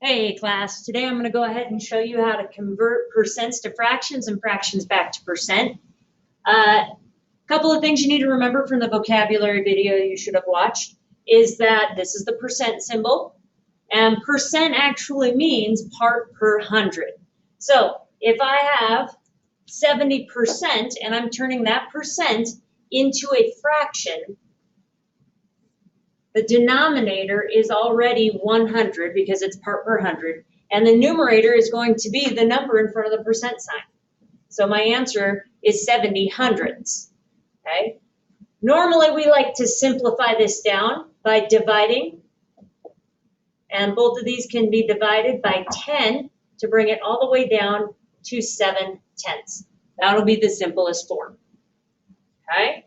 Hey class, today I'm going to go ahead and show you how to convert percents to fractions and fractions back to percent. Couple of things you need to remember from the vocabulary video you should have watched is that this is the percent symbol, and percent actually means part per hundred. So if I have 70% and I'm turning that percent into a fraction, the denominator is already 100 because it's part per hundred, and the numerator is going to be the number in front of the percent sign. So my answer is 70 hundredths. Okay? Normally we like to simplify this down by dividing, and both of these can be divided by 10 to bring it all the way down to 7/10. That'll be the simplest form. Okay?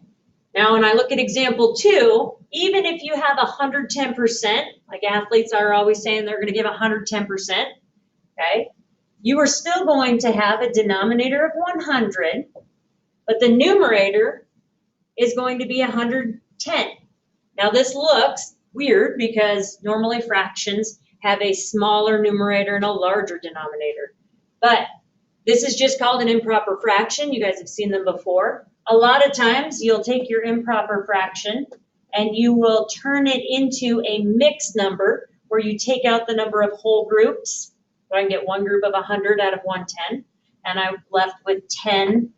Now when I look at example 2, even if you have 110%, like athletes are always saying they're going to give 110%, okay, you are still going to have a denominator of 100, but the numerator is going to be 110. Now this looks weird because normally fractions have a smaller numerator and a larger denominator, but this is just called an improper fraction. You guys have seen them before. A lot of times you'll take your improper fraction and you will turn it into a mixed number where you take out the number of whole groups. So I can get one group of 100 out of 110, and I'm left with 10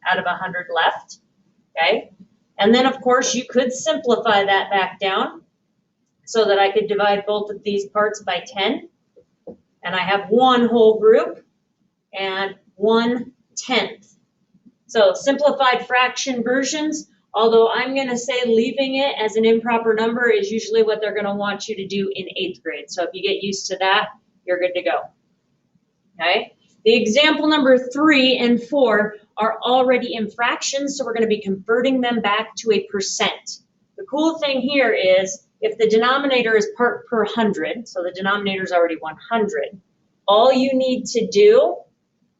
out of 100 left, okay? And then of course you could simplify that back down so that I could divide both of these parts by 10, and I have one whole group and 1/10. So simplified fraction versions, although I'm going to say leaving it as an improper number is usually what they're going to want you to do in 8th grade. So if you get used to that, you're good to go. Okay. The example number 3 and 4 are already in fractions, so we're going to be converting them back to a percent. The cool thing here is if the denominator is part per hundred, so the denominator is already 100, all you need to do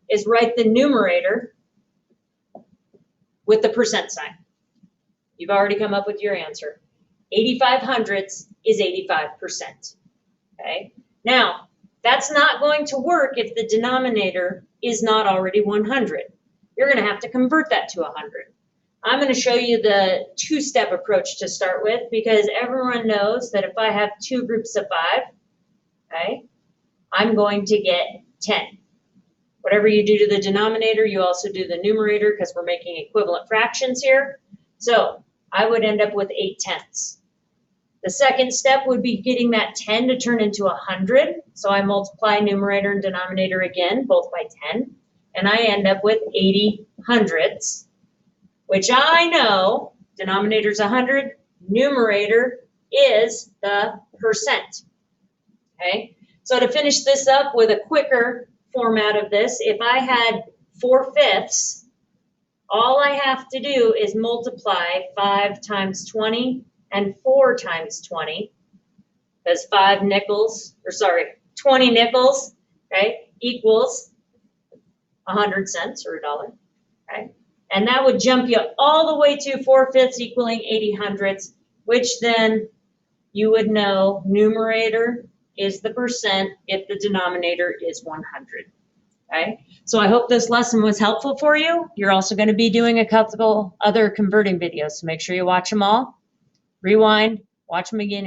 is write the numerator with the percent sign. You've already come up with your answer. 85 hundredths is 85%. Okay? Now, that's not going to work if the denominator is not already 100. You're going to have to convert that to 100. I'm going to show you the two-step approach to start with because everyone knows that if I have two groups of 5, okay, I'm going to get 10. Whatever you do to the denominator, you also do the numerator because we're making equivalent fractions here. So I would end up with 8/10. The second step would be getting that 10 to turn into 100. So I multiply numerator and denominator again, both by 10. And I end up with 80 hundredths, which I know denominator is 100, numerator is the percent. Okay? So to finish this up with a quicker format of this, if I had 4/5, all I have to do is multiply 5 times 20 and 4 times 20, because 20 nickels, okay, equals 100 cents or $1, okay? And that would jump you all the way to 4/5 equaling 80 hundredths, which then you would know numerator is the percent if the denominator is 100. Okay, so I hope this lesson was helpful for you. You're also going to be doing a couple other converting videos, so make sure you watch them all. Rewind, watch them again.